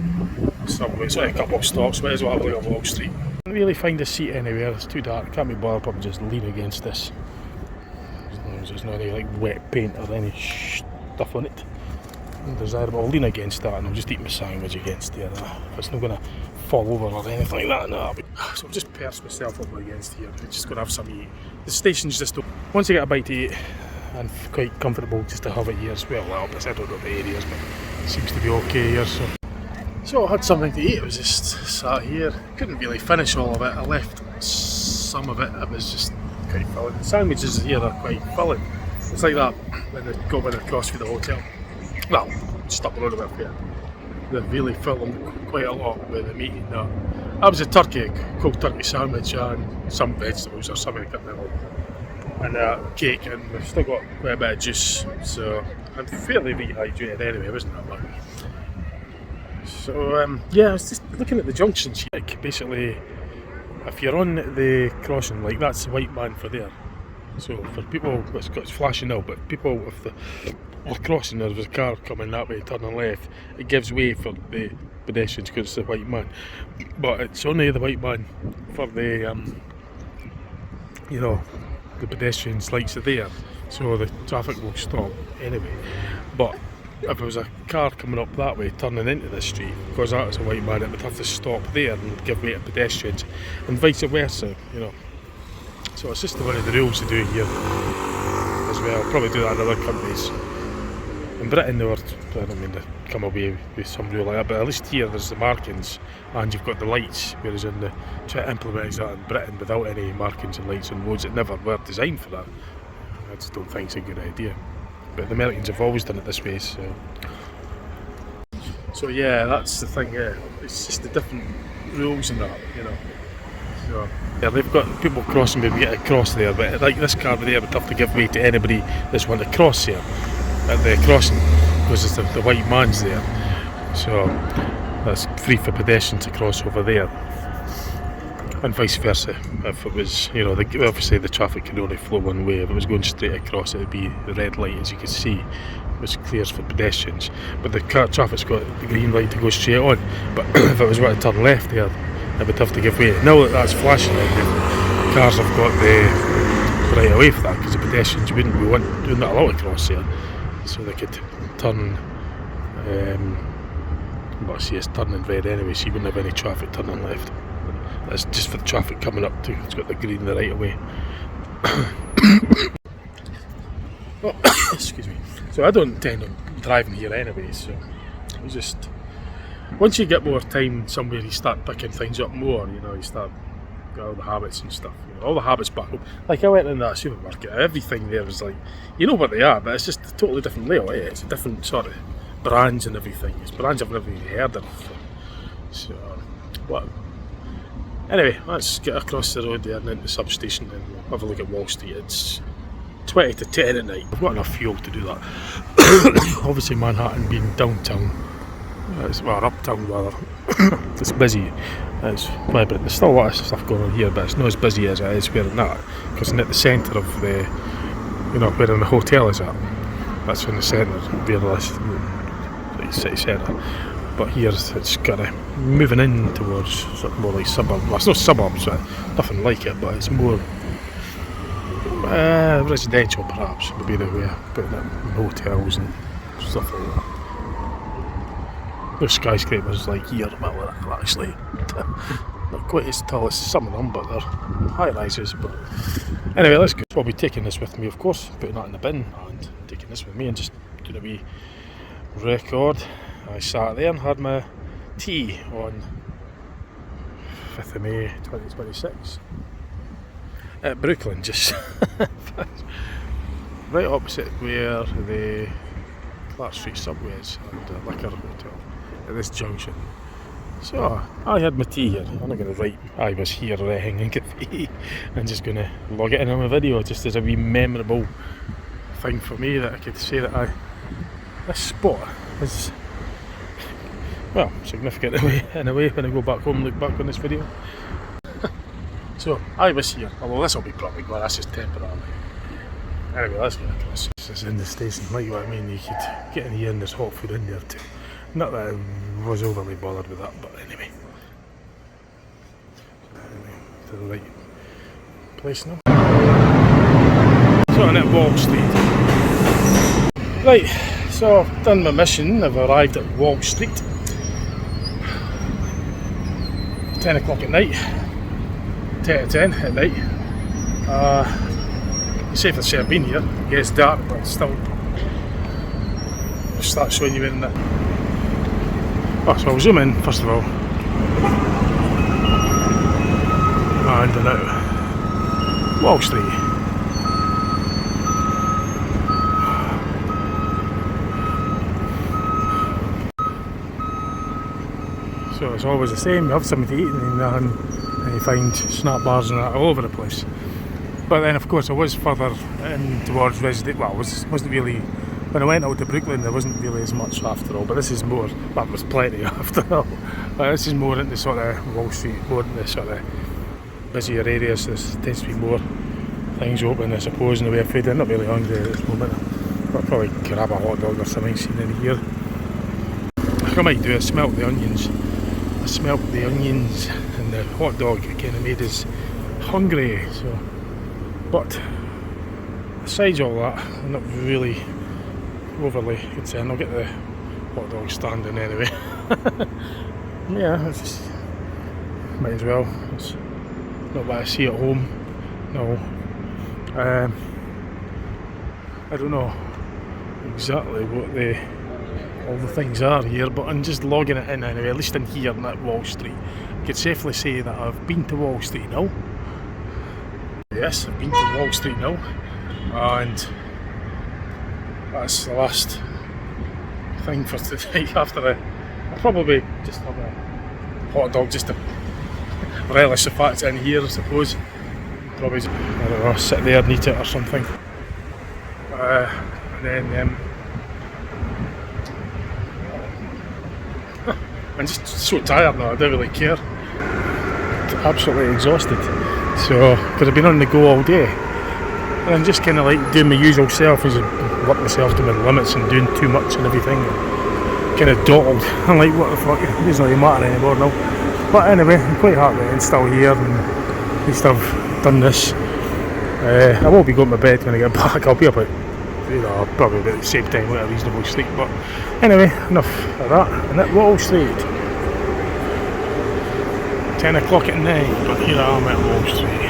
subway. It's only a couple of stops, but it's what I look on Wall Street. Can't really find a seat anywhere, it's too dark, can't be bothered, probably just lean against this. There's no any like wet paint or any stuff on it. Desirable. I'll lean against that and I'll just eat my sandwich against there. It's not going to fall over or anything like that. No. So I'll just perch myself up against here. I'm just going to have some eat. The station's just open. Once I get a bite to eat, and quite comfortable just to have it here as well. Well, I don't know the areas, but it seems to be okay here. So I had something to eat. It was just sat here. Couldn't really finish all of it. I left some of it. It was just quite filling. The sandwiches here are quite filling. It's like that when they go across from the hotel. Well, just up the road a bit here. They really fill them quite a lot with the meat and that. That was a cold turkey sandwich and some vegetables or something like that. And cake, and we've still got quite a bit of juice. So I'm fairly rehydrated anyway, wasn't that bad? So yeah, I was just looking at the junctions here. Like, basically, if you're on the crossing, like that's the white man for there. So for people, it's flashing now, but people if they're crossing, there's a car coming that way, turning left, it gives way for the pedestrians because it's the white man. But it's only the white man for the, you know, the pedestrians' lights are there, so the traffic will stop anyway. But if there was a car coming up that way, turning into the street, because that was a white man, it would have to stop there and give way to pedestrians, and vice versa, you know. So it's just one of the rules to do here as well. Probably do that in other countries. In Britain, they were, I don't mean to come away with some rule like that, but at least here there's the markings and you've got the lights, whereas in the try to implement that in Britain without any markings and lights on roads that never were designed for that. I just don't think it's a good idea. But the Americans have always done it this way, so yeah, that's the thing. Yeah, it's just the different rules and that, you know. So yeah, they've got people crossing, maybe get across there, but like this car there would have to give way to anybody that's want to cross here at the crossing, because it's the white man's there, so that's free for pedestrians to cross over there, and vice versa. If it was, you know, obviously the traffic can only flow one way. If it was going straight across, it would be the red light, as you can see, which clears for pedestrians, but the traffic's got the green light to go straight on. But if it was going to turn left there, it would have to give way. Now that that's flashing, the cars have got the right away for that, because the pedestrians wouldn't be not allowed to cross here. So they could turn, well, see, it's turning red anyway, so you wouldn't have any traffic turning left. That's just for the traffic coming up too. It's got the green the right away. Oh, excuse me. So I don't intend on driving here anyway, so you just, once you get more time somewhere, you start picking things up more, you know, you start all the habits and stuff, you know, all the habits back home. Like I went in that supermarket, everything there is like, you know what they are, but it's just a totally different layout. It's a different sort of brands and everything. It's brands I've never even heard of. So, but anyway, let's get across the road there and into the substation and we'll have a look at Wall Street. It's 20 to 10 at night. I've got enough fuel to do that. Obviously Manhattan being downtown, well, uptown rather, it's busy. It's vibrant. There's still a lot of stuff going on here, but it's not as busy as it is where it's at, because it's at the centre of the, you know, where the hotel is at. That's in the centre, where the city centre. but here it's kind of moving in towards sort of more like suburb. Well, it's not suburbs, nothing like it, but it's more residential perhaps would be the way of putting it, hotels and stuff like that. There's skyscrapers like here, well, actually not quite as tall as some of them, but they're high rises. But anyway, let's go. So I'll be taking this with me, of course, putting that in the bin and taking this with me and just doing a wee record. I sat there and had my tea on 5th of May 2026 at Brooklyn, just right opposite where the Clark Street subway is and the Liquor Hotel at this junction. So I had my tea here. I'm not going to write I was here hanging cafe. I'm just going to log it in on my video just as a wee memorable thing for me, that I could say that this spot is, well, significant in a way when I go back home and look back on this video. So I was here, although this will be probably gone, that's just temporary. Anyway, let's get across. This is in the station, like what I mean, you could get in here and there's hot food in there too. Not that I was overly bothered with that, but anyway. To the right place now. So I'm at Wall Street. Right, so I've done my mission, I've arrived at Wall Street. 10 o'clock at night. 10 to 10 at night. It's safe to say I've been here. Yeah, it's dark, but still start showing you in that. Oh, so I'll zoom in first of all. And now Wall Street. So it's always the same, you have something to eat and you find snack bars and that all over the place. But then of course I was further in towards residential, well, wasn't really, when I went out to Brooklyn there wasn't really as much after all, but this is more, well, there was plenty after all. But this is more into sort of Wall Street, more into sort of busier areas, so there tends to be more things open I suppose in the way of food. I'm not really hungry at this moment, I'll probably grab a hot dog or something seen in here. I might do, I smelt the onions. I smelt the onions and the hot dog kind of made us hungry, so. But besides all that, I'm not really overly concerned. I'll get the hot dog standing anyway. Yeah, it's just, might as well. It's not what I see at home. No. I don't know exactly what all the things are here, but I'm just logging it in anyway, at least in here at Wall Street. I could safely say that I've been to Wall Street now. Yes, I've been to Wall Street now, and that's the last thing for today. After I'll probably just have a hot dog just to relish the fact it's in here, I suppose. Probably, I don't know, sit there and eat it or something. And then I'm just so tired now, I don't really care. Absolutely exhausted. So, because I've been on the go all day, and I'm just kind of like doing my usual self, as I work myself to my limits and doing too much and everything, and kind of dawdled. I'm like, what the fuck, it doesn't really matter anymore now. But anyway, I'm quite happy and still here, and at least I've done this. I won't be going to bed when I get back. I'll be up at, probably about the same time with a reasonable sleep. But anyway, enough of that. And at Wall Street. 10 o'clock at night, but here I am at Wall Street.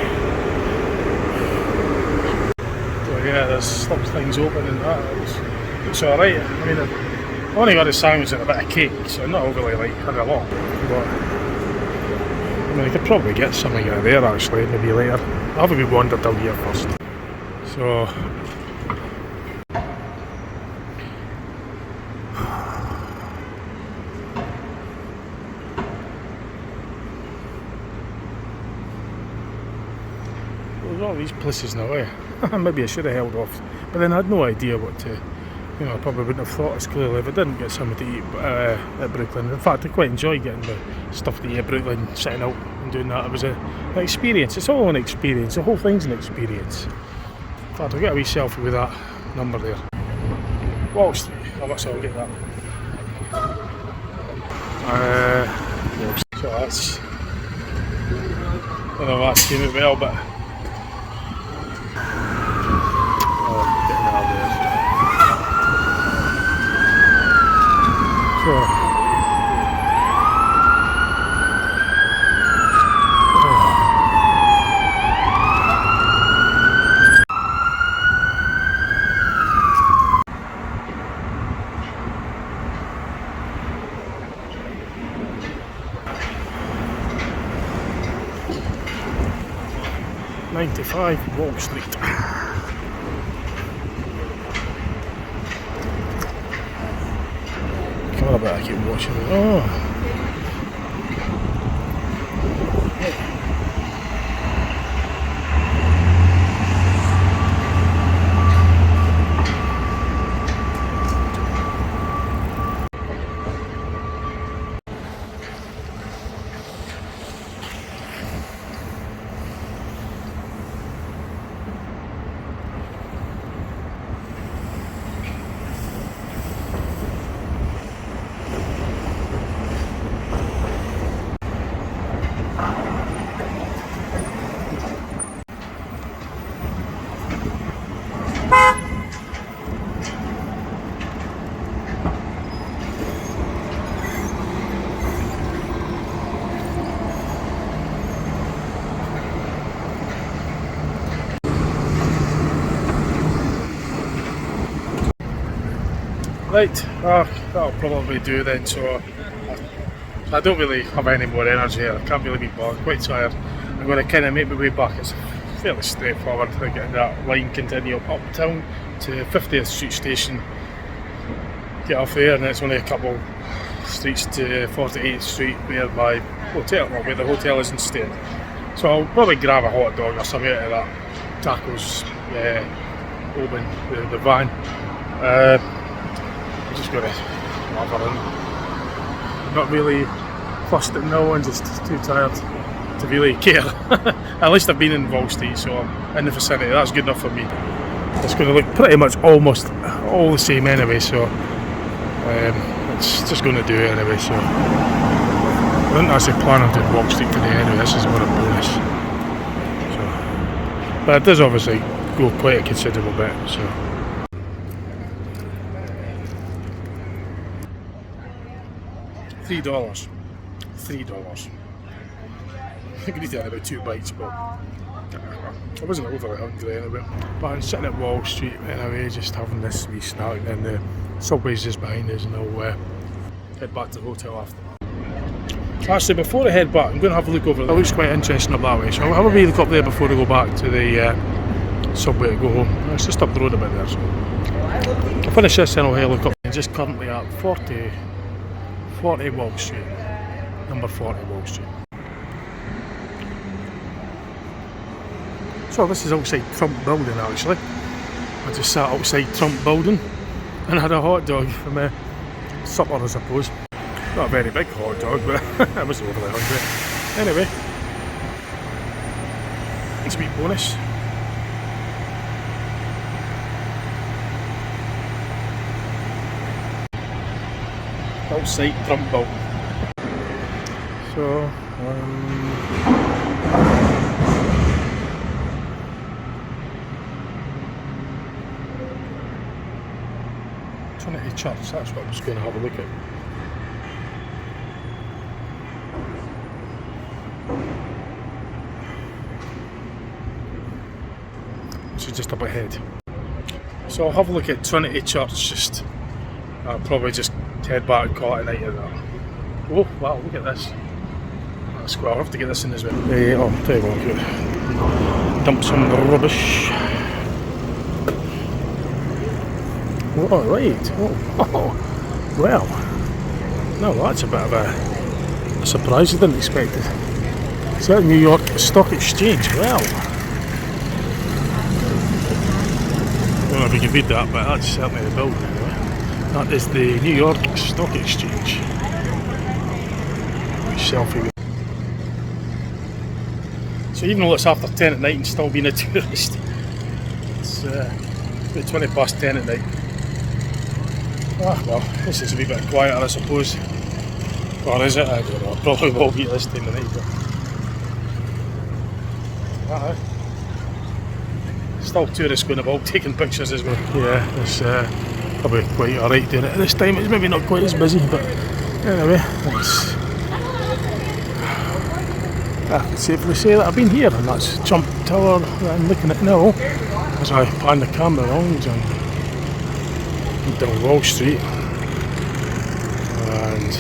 So yeah, there's some things open and that. It's alright. I mean, I've only got a sandwich and a bit of cake, so I'm not overly like had a lot. But I mean, I could probably get something out of there actually, maybe later. I'll have a wee wander down here first. So there's all these places now, eh? Maybe I should have held off, but then I had no idea what to, I probably wouldn't have thought as clearly if I didn't get something to eat at Brooklyn. In fact, I quite enjoy getting the stuff to eat at Brooklyn, sitting out and doing that. It was an experience. It's all an experience. The whole thing's an experience. In fact, I'll get a wee selfie with that number there. Wall Street. Oh, so I'll get that. So that's, I don't know if that's came out well, but getting that there. So 95 Wall Street. Come on, I better keep watching it. Oh. Right, that'll probably do then. So I don't really have any more energy here. I can't really be bothered. Quite tired. I'm going to kind of make my way back. It's fairly straightforward to get that line continue uptown to 50th Street Station. Get off there, and then it's only a couple streets to 48th Street where my hotel, well, where the hotel is instead. So I'll probably grab a hot dog or something out of that tacos open the van. I'm just going to have a run. I'm not really fussed at no one, just too tired to really care. At least I've been in Wall Street, so I'm in the vicinity. That's good enough for me. It's going to look pretty much almost all the same anyway, so it's just going to do it anyway. So I didn't actually plan on doing Wall Street today anyway. This is more a bonus. So, but it does obviously go quite a considerable bit. So. $3. I could eat that in about 2 bites, but I wasn't overly hungry anyway. But I'm sitting at Wall Street anyway, just having this wee snack, and the subway's just behind us, and I'll head back to the hotel after. Actually, before I head back, I'm going to have a look over. It looks quite interesting up that way, so I'll have a wee look up there before I go back to the subway to go home. It's just up the road a bit there, so I'll finish this and I'll have a look up. I'm just currently at 40 Wall Street, number 40 Wall Street. So this is outside Trump Building actually. I just sat outside Trump Building and had a hot dog for my supper, I suppose. Not a very big hot dog, but I wasn't overly hungry. Anyway, it's a wee bonus. Outside Trump Building. So, Trinity Church, that's what I was going to have a look at. Which is just up ahead. So I'll have a look at Trinity Church, I'll probably just head back and call it a night of that. Oh wow, look at this. That's cool, I'll have to get this in as well. I'll tell you what, dump some rubbish. Oh right, oh well. No, that's a bit of a surprise, I didn't expect it. Is that New York Stock Exchange? Well, I don't know if you can read that, but that's certainly the building anyway. That is the New York Stock Exchange. Selfie. So even though it's after 10 at night and still being a tourist, it's about 20 past 10 at night. Ah well, this is a wee bit quieter I suppose. Or is it? I don't know. Probably will be at this time of night. But still tourists going about taking pictures as well. Yeah, it's probably quite alright doing it at this time. It's maybe not quite as busy, but anyway, it's I can safely say that I've been here, and that's Trump Tower that I'm looking at now as I pan the camera around and down Wall Street. And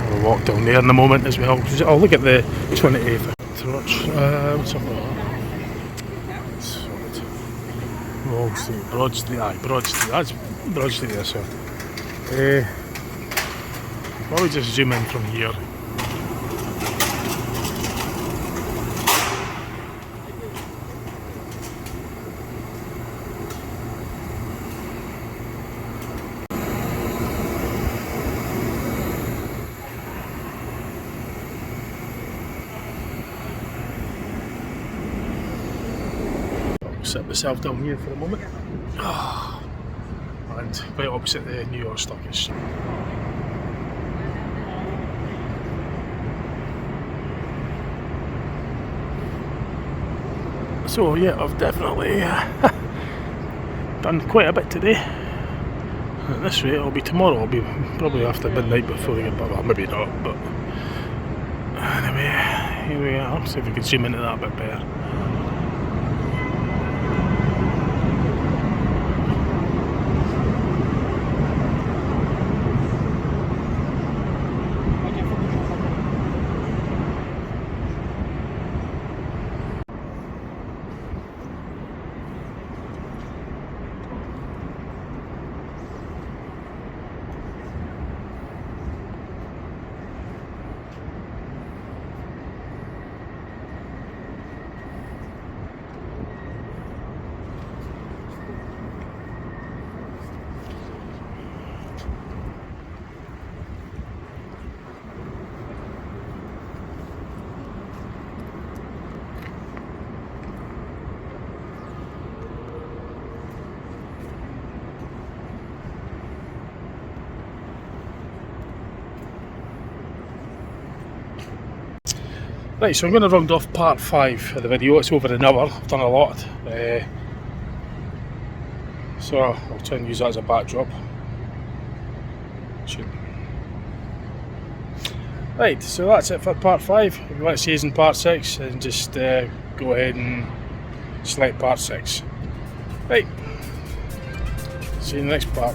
I'll walk down there in a moment as well. I'll look at the 28th torch. What's up with that? Solid. Wall Street, Broad Street. Aye, Broad Street. That's Broad Street there, so. Why we just zoom in from here? I'll sit myself down here for a moment. And right opposite the New York Stock Exchange. So yeah, I've definitely done quite a bit today. At this rate, it'll be tomorrow. It'll be probably after midnight before we get back. Well, maybe not, but anyway, here we are. See if we can zoom into that a bit better. Right, so I'm going to round off part 5 of the video. It's over an hour, I've done a lot. So I'll try and use that as a backdrop. Right, so that's it for part 5. If you want to see us in part 6, then just go ahead and select part 6. Right, see you in the next part.